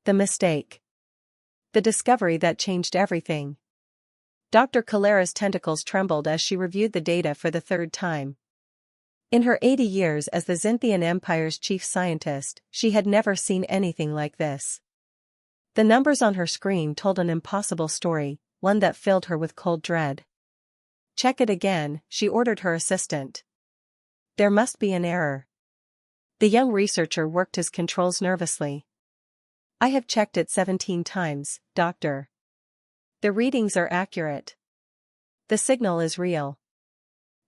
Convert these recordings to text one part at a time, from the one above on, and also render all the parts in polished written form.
The mistake. The discovery that changed everything. Dr. Kalera's tentacles trembled as she reviewed the data for the third time. In her 80 years as the Zynthian Empire's chief scientist, she had never seen anything like this. The numbers on her screen told an impossible story, one that filled her with cold dread. "Check it again," she ordered her assistant. "There must be an error." The young researcher worked his controls nervously. "I have checked it 17 times, Doctor. The readings are accurate. The signal is real."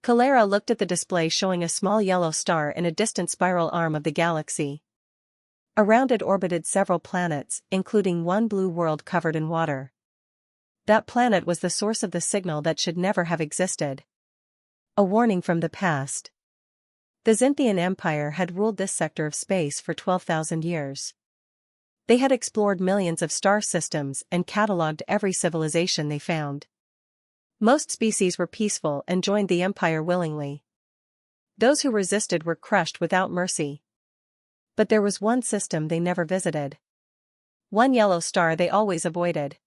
Kalera looked at the display showing a small yellow star in a distant spiral arm of the galaxy. Around it orbited several planets, including one blue world covered in water. That planet was the source of the signal that should never have existed. A warning from the past. The Zynthian Empire had ruled this sector of space for 12,000 years. They had explored millions of star systems and catalogued every civilization they found. Most species were peaceful and joined the Empire willingly. Those who resisted were crushed without mercy. But there was one system they never visited. One yellow star they always avoided.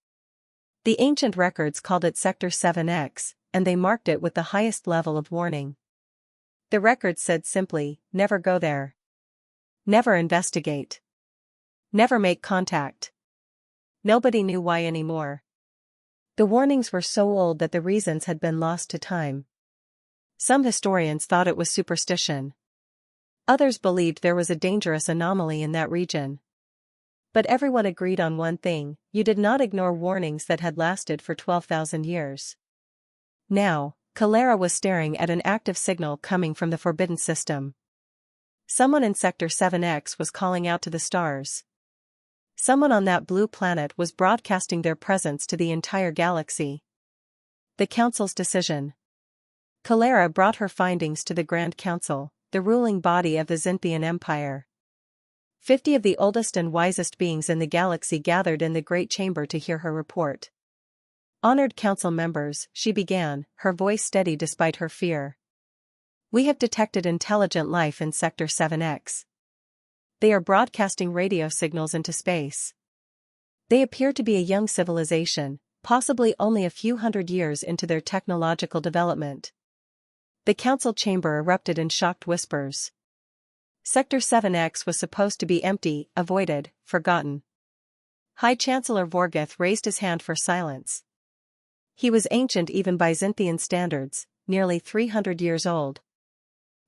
The ancient records called it Sector 7X, and they marked it with the highest level of warning. The records said simply, "Never go there. Never investigate. Never make contact." Nobody knew why anymore. The warnings were so old that the reasons had been lost to time. Some historians thought it was superstition. Others believed there was a dangerous anomaly in that region. But everyone agreed on one thing: you did not ignore warnings that had lasted for 12,000 years. Now, Kalera was staring at an active signal coming from the Forbidden System. Someone in Sector 7X was calling out to the stars. Someone on that blue planet was broadcasting their presence to the entire galaxy. The Council's decision. Kalera brought her findings to the Grand Council, the ruling body of the Zynthian Empire. 50 of the oldest and wisest beings in the galaxy gathered in the Great Chamber to hear her report. "Honored council members," she began, her voice steady despite her fear. "We have detected intelligent life in Sector 7X. They are broadcasting radio signals into space. They appear to be a young civilization, possibly only a few hundred years into their technological development." The council chamber erupted in shocked whispers. Sector 7X was supposed to be empty, avoided, forgotten. High Chancellor Vorgith raised his hand for silence. He was ancient even by Zynthian standards, nearly 300 years old.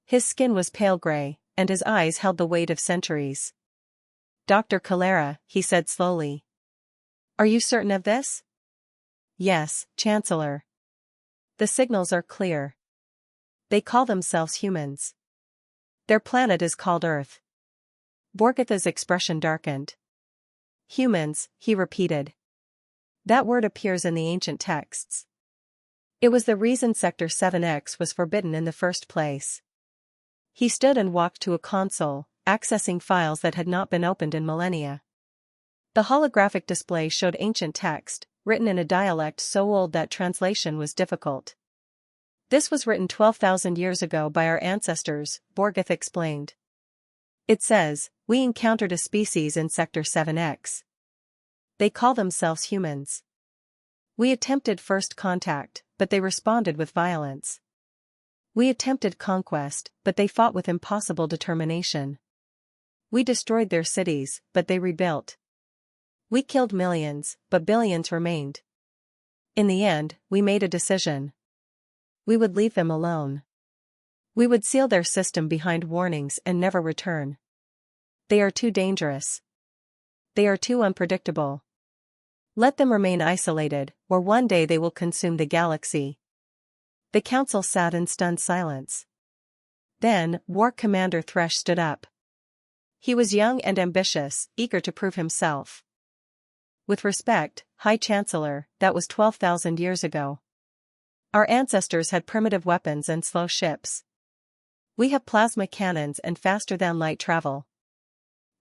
His skin was pale gray, and his eyes held the weight of centuries. "Dr. Kalera," he said slowly. "Are you certain of this?" "Yes, Chancellor. The signals are clear. They call themselves humans. Their planet is called Earth." Vorgith's expression darkened. "Humans," he repeated. "That word appears in the ancient texts. It was the reason Sector 7X was forbidden in the first place." He stood and walked to a console, accessing files that had not been opened in millennia. The holographic display showed ancient text, written in a dialect so old that translation was difficult. "This was written 12,000 years ago by our ancestors," Vorgith explained. "It says, we encountered a species in Sector 7X. They call themselves humans. We attempted first contact, but they responded with violence. We attempted conquest, but they fought with impossible determination. We destroyed their cities, but they rebuilt. We killed millions, but billions remained. In the end, we made a decision. We would leave them alone. We would seal their system behind warnings and never return. They are too dangerous. They are too unpredictable. Let them remain isolated, or one day they will consume the galaxy." The council sat in stunned silence. Then, War Commander Thresh stood up. He was young and ambitious, eager to prove himself. "With respect, High Chancellor, that was 12,000 years ago. Our ancestors had primitive weapons and slow ships. We have plasma cannons and faster-than-light travel.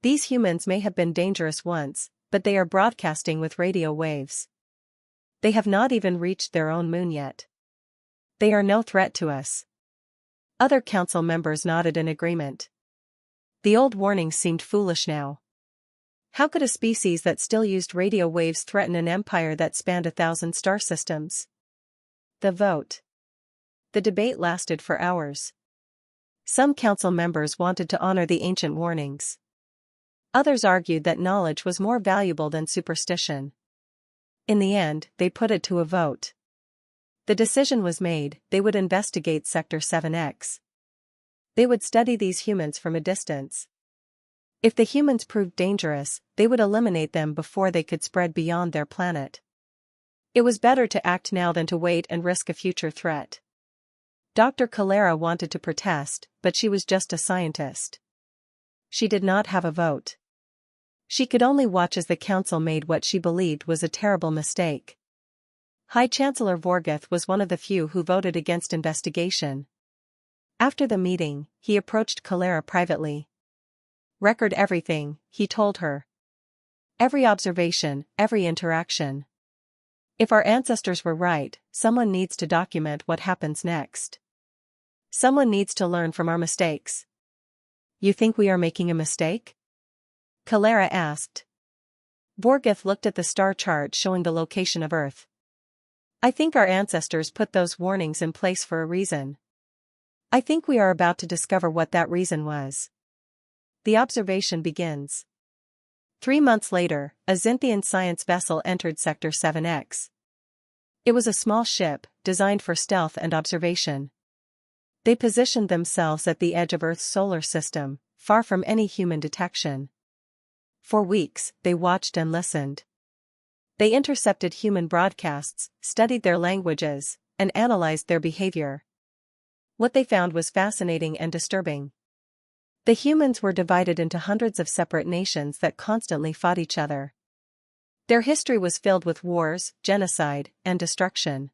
These humans may have been dangerous once, but they are broadcasting with radio waves. They have not even reached their own moon yet. They are no threat to us." Other council members nodded in agreement. The old warnings seemed foolish now. How could a species that still used radio waves threaten an empire that spanned 1,000 star systems? The vote. The debate lasted for hours. Some council members wanted to honor the ancient warnings. Others argued that knowledge was more valuable than superstition. In the end, they put it to a vote. The decision was made: they would investigate Sector 7X. They would study these humans from a distance. If the humans proved dangerous, they would eliminate them before they could spread beyond their planet. It was better to act now than to wait and risk a future threat. Dr. Calera wanted to protest, but she was just a scientist. She did not have a vote. She could only watch as the council made what she believed was a terrible mistake. High Chancellor Vorgeth was one of the few who voted against investigation. After the meeting, he approached Calera privately. "Record everything," he told her. "Every observation, every interaction. If our ancestors were right, someone needs to document what happens next. Someone needs to learn from our mistakes." "You think we are making a mistake?" Calera asked. Vorgeth looked at the star chart showing the location of Earth. "I think our ancestors put those warnings in place for a reason. I think we are about to discover what that reason was." The observation begins. 3 months later, a Xinthian science vessel entered Sector 7X. It was a small ship, designed for stealth and observation. They positioned themselves at the edge of Earth's solar system, far from any human detection. For weeks, they watched and listened. They intercepted human broadcasts, studied their languages, and analyzed their behavior. What they found was fascinating and disturbing. The humans were divided into hundreds of separate nations that constantly fought each other. Their history was filled with wars, genocide, and destruction.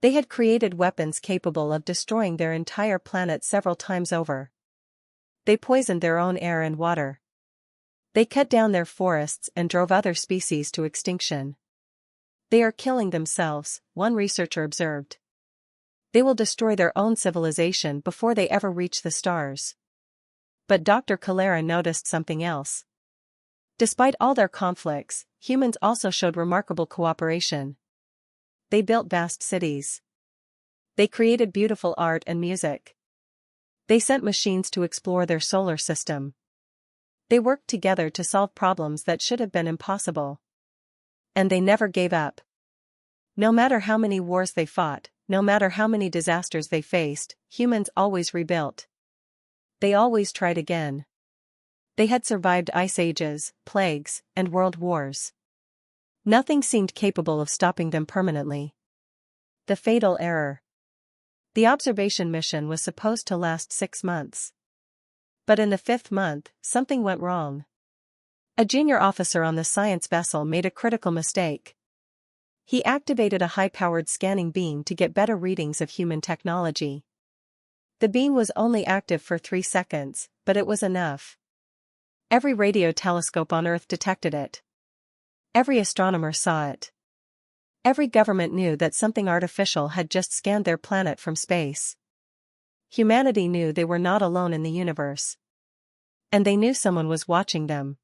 They had created weapons capable of destroying their entire planet several times over. They poisoned their own air and water. They cut down their forests and drove other species to extinction. "They are killing themselves," one researcher observed. "They will destroy their own civilization before they ever reach the stars." But Dr. Calera noticed something else. Despite all their conflicts, humans also showed remarkable cooperation. They built vast cities. They created beautiful art and music. They sent machines to explore their solar system. They worked together to solve problems that should have been impossible. And they never gave up. No matter how many wars they fought, no matter how many disasters they faced, humans always rebuilt. They always tried again. They had survived ice ages, plagues, and world wars. Nothing seemed capable of stopping them permanently. The fatal error. The observation mission was supposed to last 6 months. But in the 5th month, something went wrong. A junior officer on the science vessel made a critical mistake. He activated a high-powered scanning beam to get better readings of human technology. The beam was only active for 3 seconds, but it was enough. Every radio telescope on Earth detected it. Every astronomer saw it. Every government knew that something artificial had just scanned their planet from space. Humanity knew they were not alone in the universe. And they knew someone was watching them.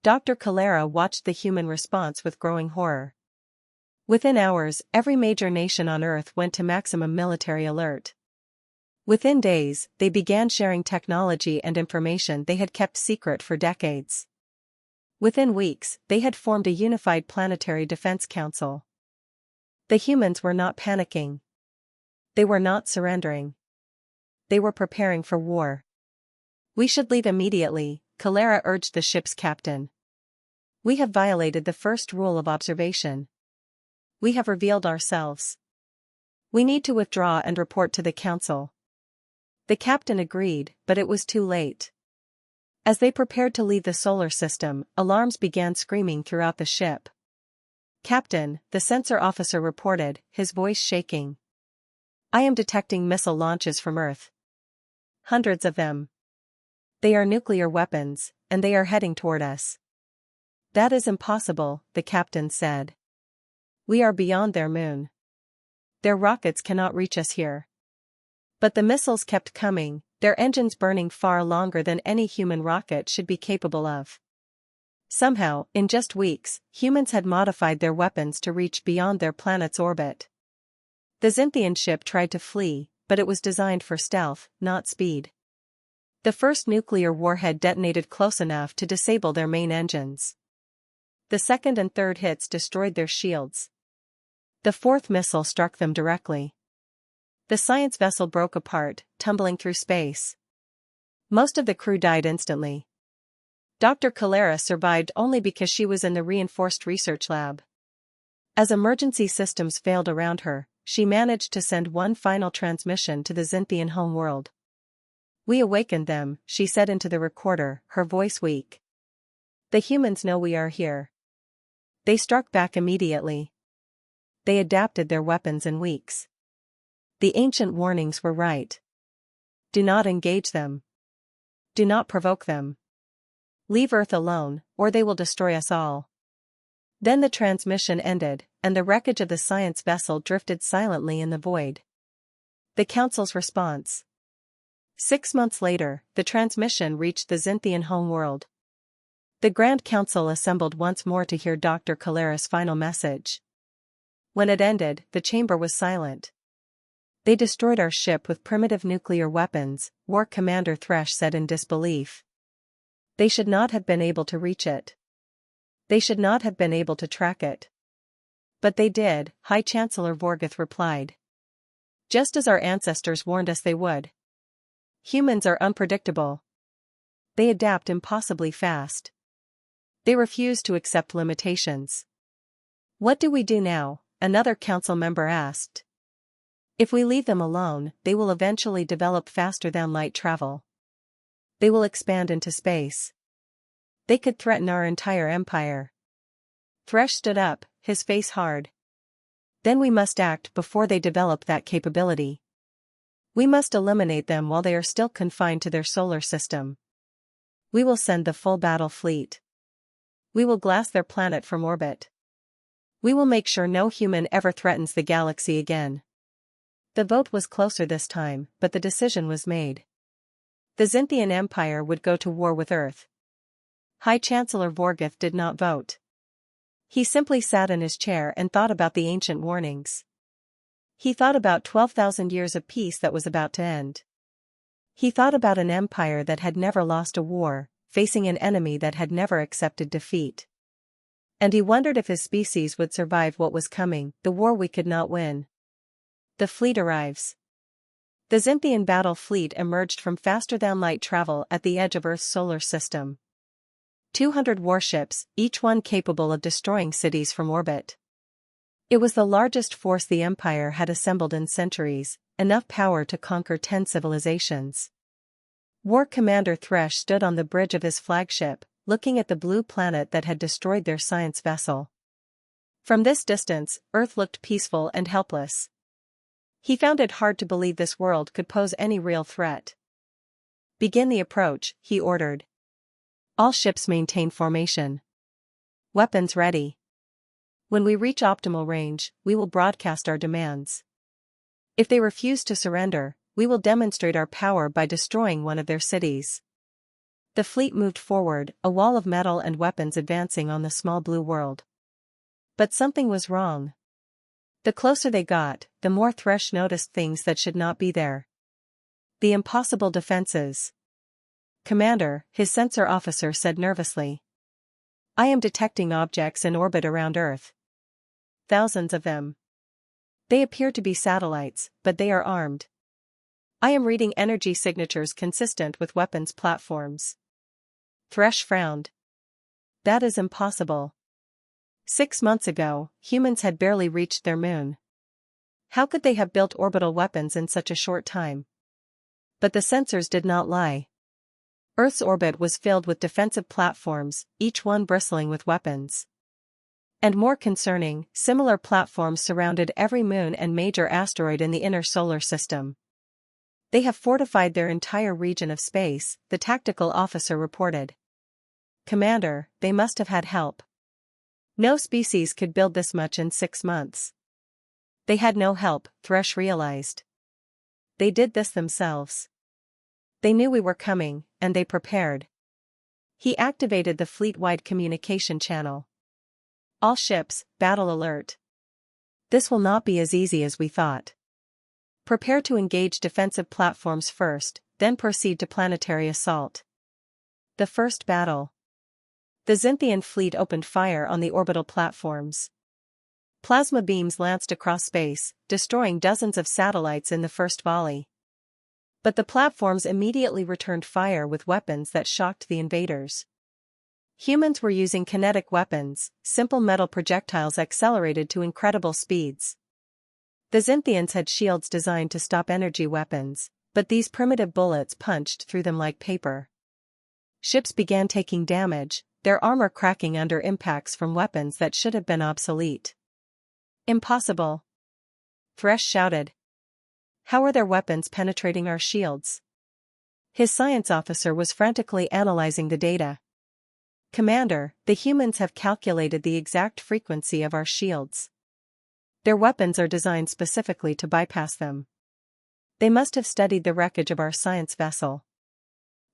Dr. Calera watched the human response with growing horror. Within hours, every major nation on Earth went to maximum military alert. Within days, they began sharing technology and information they had kept secret for decades. Within weeks, they had formed a unified planetary defense council. The humans were not panicking. They were not surrendering. They were preparing for war. "We should leave immediately," Calera urged the ship's captain. "We have violated the first rule of observation. We have revealed ourselves. We need to withdraw and report to the council." The captain agreed, but it was too late. As they prepared to leave the solar system, alarms began screaming throughout the ship. "Captain," the sensor officer reported, his voice shaking. "I am detecting missile launches from Earth. Hundreds of them. They are nuclear weapons, and they are heading toward us." "That is impossible," the captain said. "We are beyond their moon. Their rockets cannot reach us here." But the missiles kept coming, their engines burning far longer than any human rocket should be capable of. Somehow, in just weeks, humans had modified their weapons to reach beyond their planet's orbit. The Xinthian ship tried to flee, but it was designed for stealth, not speed. The first nuclear warhead detonated close enough to disable their main engines. The second and third hits destroyed their shields. The fourth missile struck them directly. The science vessel broke apart, tumbling through space. Most of the crew died instantly. Dr. Calera survived only because she was in the reinforced research lab. As emergency systems failed around her, she managed to send one final transmission to the Xinthian homeworld. "We awakened them," she said into the recorder, her voice weak. "The humans know we are here." They struck back immediately. They adapted their weapons in weeks. The ancient warnings were right. Do not engage them. Do not provoke them. Leave Earth alone, or they will destroy us all. Then the transmission ended, and the wreckage of the science vessel drifted silently in the void. The Council's response. 6 months later, the transmission reached the Xinthian homeworld. The Grand Council assembled once more to hear Dr. Calera's final message. When it ended, the chamber was silent. "They destroyed our ship with primitive nuclear weapons," War Commander Thresh said in disbelief. "They should not have been able to reach it. They should not have been able to track it." "But they did," High Chancellor Vorgoth replied. "Just as our ancestors warned us they would. Humans are unpredictable. They adapt impossibly fast. They refuse to accept limitations." "What do we do now?" another council member asked. "If we leave them alone, they will eventually develop faster than light travel. They will expand into space. They could threaten our entire empire." Thresh stood up, his face hard. "Then we must act before they develop that capability. We must eliminate them while they are still confined to their solar system. We will send the full battle fleet. We will glass their planet from orbit. We will make sure no human ever threatens the galaxy again." The vote was closer this time, but the decision was made. The Xinthian Empire would go to war with Earth. High Chancellor Vorgoth did not vote. He simply sat in his chair and thought about the ancient warnings. He thought about 12,000 years of peace that was about to end. He thought about an empire that had never lost a war, facing an enemy that had never accepted defeat. And he wondered if his species would survive what was coming, the war we could not win. The fleet arrives. The Xinthian battle fleet emerged from faster-than-light travel at the edge of Earth's solar system. 200 warships, each one capable of destroying cities from orbit. It was the largest force the Empire had assembled in centuries, enough power to conquer 10 civilizations. War Commander Thresh stood on the bridge of his flagship, looking at the blue planet that had destroyed their science vessel. From this distance, Earth looked peaceful and helpless. He found it hard to believe this world could pose any real threat. "Begin the approach," he ordered. "All ships maintain formation. Weapons ready. When we reach optimal range, we will broadcast our demands. If they refuse to surrender, we will demonstrate our power by destroying one of their cities." The fleet moved forward, a wall of metal and weapons advancing on the small blue world. But something was wrong. The closer they got, the more Thresh noticed things that should not be there. The impossible defenses. "Commander," his sensor officer said nervously. "I am detecting objects in orbit around Earth. Thousands of them. They appear to be satellites, but they are armed. I am reading energy signatures consistent with weapons platforms." Thresh frowned. "That is impossible. 6 months ago, humans had barely reached their moon. How could they have built orbital weapons in such a short time?" But the sensors did not lie. Earth's orbit was filled with defensive platforms, each one bristling with weapons. And more concerning, similar platforms surrounded every moon and major asteroid in the inner solar system. "They have fortified their entire region of space," the tactical officer reported. "Commander, they must have had help. No species could build this much in 6 months." They had no help, Thresh realized. They did this themselves. They knew we were coming, and they prepared. He activated the fleet-wide communication channel. All ships, battle alert. This will not be as easy as we thought. Prepare to engage defensive platforms first, then proceed to planetary assault. The first battle. The Zynthian fleet opened fire on the orbital platforms. Plasma beams lanced across space, destroying dozens of satellites in the first volley. But the platforms immediately returned fire with weapons that shocked the invaders. Humans were using kinetic weapons, simple metal projectiles accelerated to incredible speeds. The Zynthians had shields designed to stop energy weapons, but these primitive bullets punched through them like paper. Ships began taking damage, their armor cracking under impacts from weapons that should have been obsolete. Impossible! Thresh shouted. How are their weapons penetrating our shields? His science officer was frantically analyzing the data. Commander, the humans have calculated the exact frequency of our shields. Their weapons are designed specifically to bypass them. They must have studied the wreckage of our science vessel.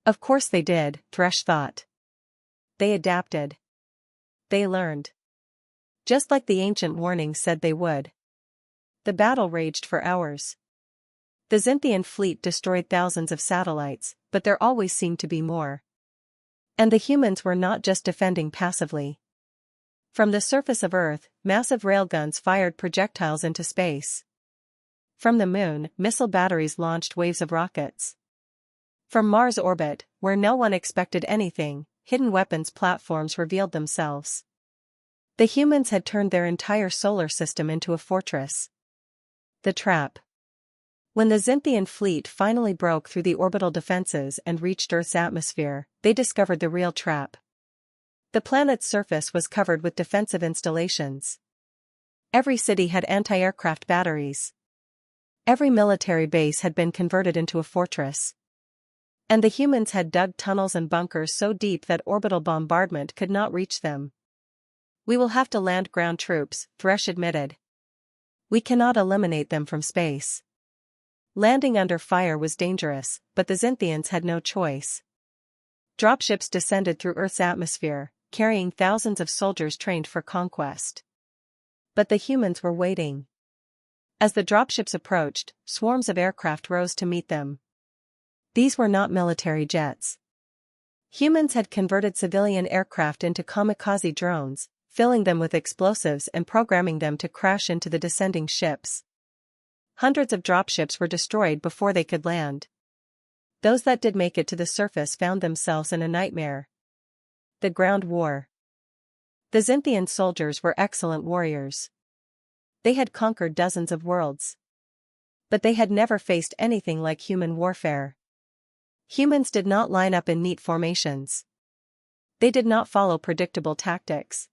Of course they did, Thresh thought. They adapted. They learned. Just like the ancient warnings said they would. The battle raged for hours. The Zynthian fleet destroyed thousands of satellites, but there always seemed to be more. And the humans were not just defending passively. From the surface of Earth, massive railguns fired projectiles into space. From the Moon, missile batteries launched waves of rockets. From Mars' orbit, where no one expected anything, hidden weapons platforms revealed themselves. The humans had turned their entire solar system into a fortress. The trap. When the Zynthian fleet finally broke through the orbital defenses and reached Earth's atmosphere, they discovered the real trap. The planet's surface was covered with defensive installations. Every city had anti-aircraft batteries. Every military base had been converted into a fortress. And the humans had dug tunnels and bunkers so deep that orbital bombardment could not reach them. We will have to land ground troops, Thresh admitted. We cannot eliminate them from space. Landing under fire was dangerous, but the Zynthians had no choice. Dropships descended through Earth's atmosphere, carrying thousands of soldiers trained for conquest. But the humans were waiting. As the dropships approached, swarms of aircraft rose to meet them. These were not military jets. Humans had converted civilian aircraft into kamikaze drones, filling them with explosives and programming them to crash into the descending ships. Hundreds of dropships were destroyed before they could land. Those that did make it to the surface found themselves in a nightmare. The ground war. The Zynthian soldiers were excellent warriors. They had conquered dozens of worlds. But they had never faced anything like human warfare. Humans did not line up in neat formations. They did not follow predictable tactics.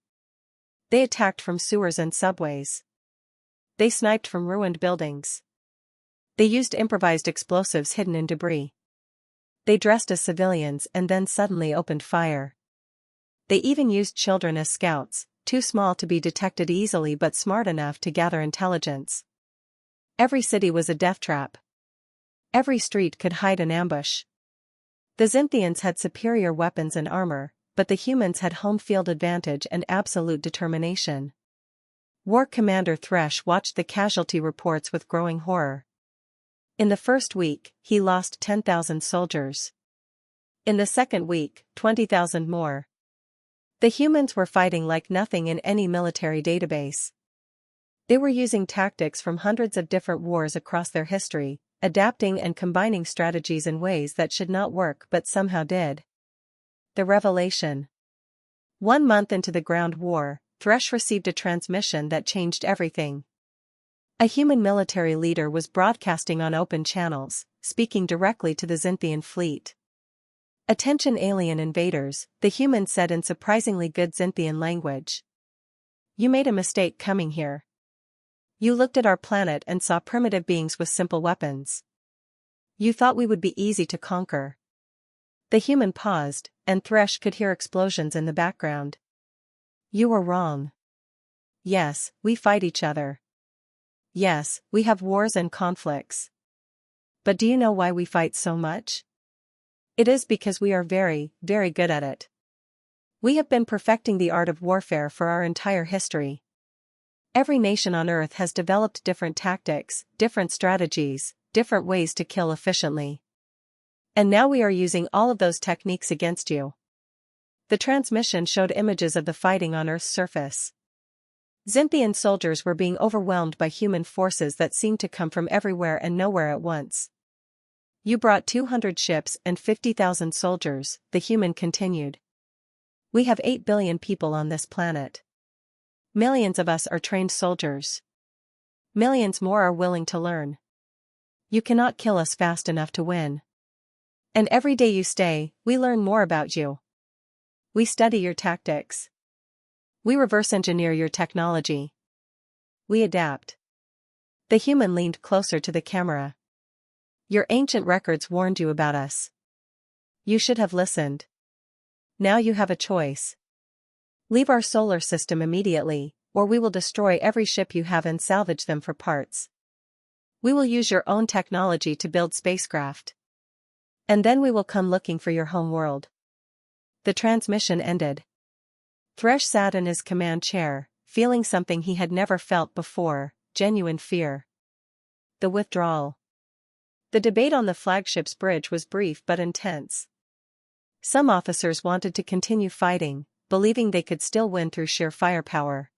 They attacked from sewers and subways. They sniped from ruined buildings. They used improvised explosives hidden in debris. They dressed as civilians and then suddenly opened fire. They even used children as scouts, too small to be detected easily but smart enough to gather intelligence. Every city was a death trap. Every street could hide an ambush. The Zynthians had superior weapons and armor, but the humans had home field advantage and absolute determination. War Commander Thresh watched the casualty reports with growing horror. In the first week, he lost 10,000 soldiers. In the second week, 20,000 more. The humans were fighting like nothing in any military database. They were using tactics from hundreds of different wars across their history, adapting and combining strategies in ways that should not work but somehow did. The revelation. 1 month into the ground war, Thresh received a transmission that changed everything. A human military leader was broadcasting on open channels, speaking directly to the Zynthian fleet. Attention alien invaders, the human said in surprisingly good Zynthian language. You made a mistake coming here. You looked at our planet and saw primitive beings with simple weapons. You thought we would be easy to conquer. The human paused, and Thresh could hear explosions in the background. You were wrong. Yes, we fight each other. Yes, we have wars and conflicts. But do you know why we fight so much? It is because we are very, very good at it. We have been perfecting the art of warfare for our entire history. Every nation on Earth has developed different tactics, different strategies, different ways to kill efficiently. And now we are using all of those techniques against you. The transmission showed images of the fighting on Earth's surface. Xinthian soldiers were being overwhelmed by human forces that seemed to come from everywhere and nowhere at once. You brought 200 ships and 50,000 soldiers, the human continued. We have 8 billion people on this planet. Millions of us are trained soldiers. Millions more are willing to learn. You cannot kill us fast enough to win. And every day you stay, we learn more about you. We study your tactics. We reverse engineer your technology. We adapt. The human leaned closer to the camera. Your ancient records warned you about us. You should have listened. Now you have a choice. Leave our solar system immediately, or we will destroy every ship you have and salvage them for parts. We will use your own technology to build spacecraft. And then we will come looking for your home world. The transmission ended. Thresh sat in his command chair, feeling something he had never felt before, genuine fear. The withdrawal. The debate on the flagship's bridge was brief but intense. Some officers wanted to continue fighting, believing they could still win through sheer firepower.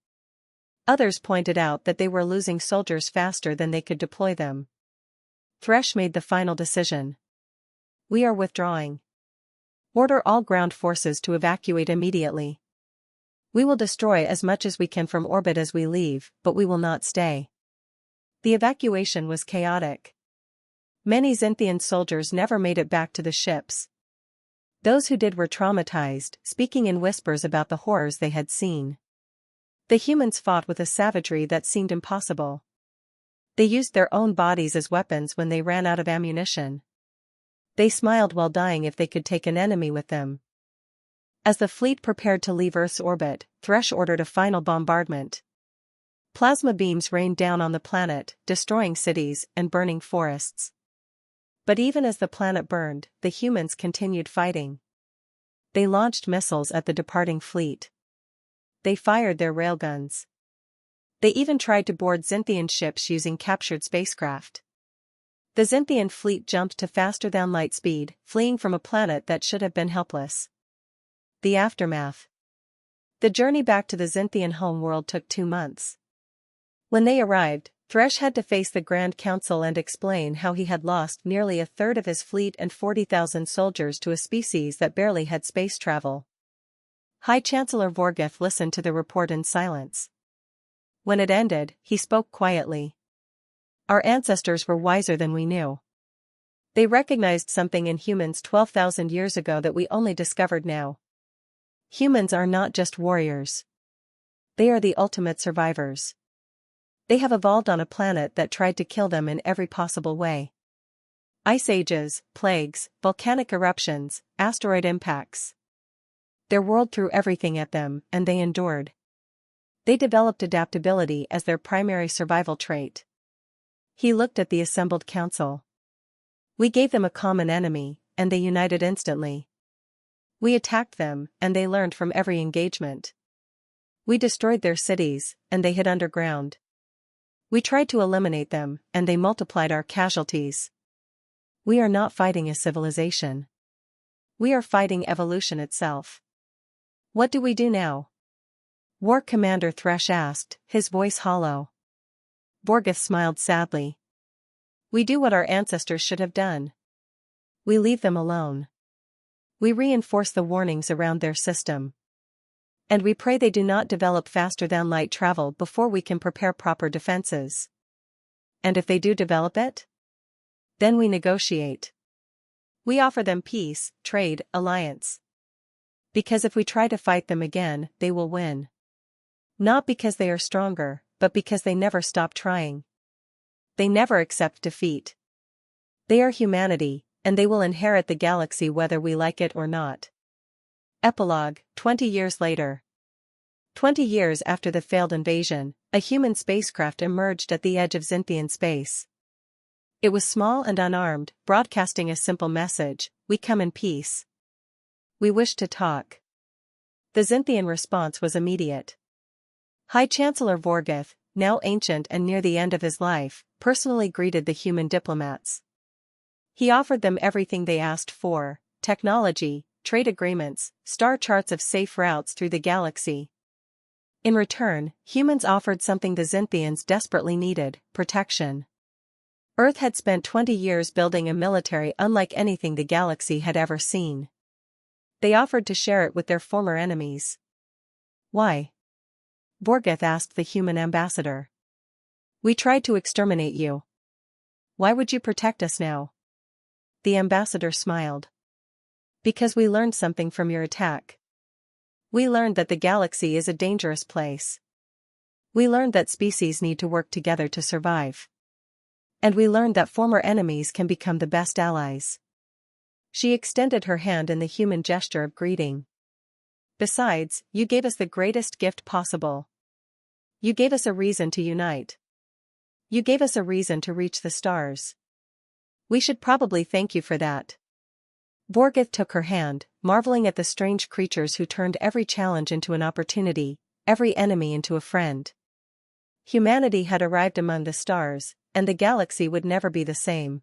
Others pointed out that they were losing soldiers faster than they could deploy them. Thresh made the final decision. We are withdrawing. Order all ground forces to evacuate immediately. We will destroy as much as we can from orbit as we leave, but we will not stay. The evacuation was chaotic. Many Xinthian soldiers never made it back to the ships. Those who did were traumatized, speaking in whispers about the horrors they had seen. The humans fought with a savagery that seemed impossible. They used their own bodies as weapons when they ran out of ammunition. They smiled while dying if they could take an enemy with them. As the fleet prepared to leave Earth's orbit, Thresh ordered a final bombardment. Plasma beams rained down on the planet, destroying cities and burning forests. But even as the planet burned, the humans continued fighting. They launched missiles at the departing fleet. They fired their railguns. They even tried to board Xinthian ships using captured spacecraft. The Xinthian fleet jumped to faster-than-light speed, fleeing from a planet that should have been helpless. The aftermath. The journey back to the Xinthian homeworld took 2 months. When they arrived, Thresh had to face the Grand Council and explain how he had lost nearly a third of his fleet and 40,000 soldiers to a species that barely had space travel. High Chancellor Vorgeth listened to the report in silence. When it ended, he spoke quietly. Our ancestors were wiser than we knew. They recognized something in humans 12,000 years ago that we only discovered now. Humans are not just warriors. They are the ultimate survivors. They have evolved on a planet that tried to kill them in every possible way. Ice ages, plagues, volcanic eruptions, asteroid impacts. Their world threw everything at them, and they endured. They developed adaptability as their primary survival trait. He looked at the assembled council. We gave them a common enemy, and they united instantly. We attacked them, and they learned from every engagement. We destroyed their cities, and they hid underground. We tried to eliminate them, and they multiplied our casualties. We are not fighting a civilization. We are fighting evolution itself. What do we do now? War Commander Thresh asked, his voice hollow. Vorgeth smiled sadly. We do what our ancestors should have done. We leave them alone. We reinforce the warnings around their system. And we pray they do not develop faster-than-light travel before we can prepare proper defenses. And if they do develop it? Then we negotiate. We offer them peace, trade, alliance. Because if we try to fight them again, they will win. Not because they are stronger, but because they never stop trying. They never accept defeat. They are humanity, and they will inherit the galaxy whether we like it or not. Epilogue, 20 years later. 20 years after the failed invasion, a human spacecraft emerged at the edge of Xinthian space. It was small and unarmed, broadcasting a simple message: we come in peace. We wish to talk. The Xinthian response was immediate. High Chancellor Vorgeth, now ancient and near the end of his life, personally greeted the human diplomats. He offered them everything they asked for: technology, trade agreements, star charts of safe routes through the galaxy. In return, humans offered something the Xinthians desperately needed: protection. Earth had spent 20 years building a military unlike anything the galaxy had ever seen. They offered to share it with their former enemies. Why? Vorgeth asked the human ambassador. We tried to exterminate you. Why would you protect us now? The ambassador smiled. Because we learned something from your attack. We learned that the galaxy is a dangerous place. We learned that species need to work together to survive. And we learned that former enemies can become the best allies. She extended her hand in the human gesture of greeting. Besides, you gave us the greatest gift possible. You gave us a reason to unite. You gave us a reason to reach the stars. We should probably thank you for that. Vorgeth took her hand, marveling at the strange creatures who turned every challenge into an opportunity, every enemy into a friend. Humanity had arrived among the stars, and the galaxy would never be the same.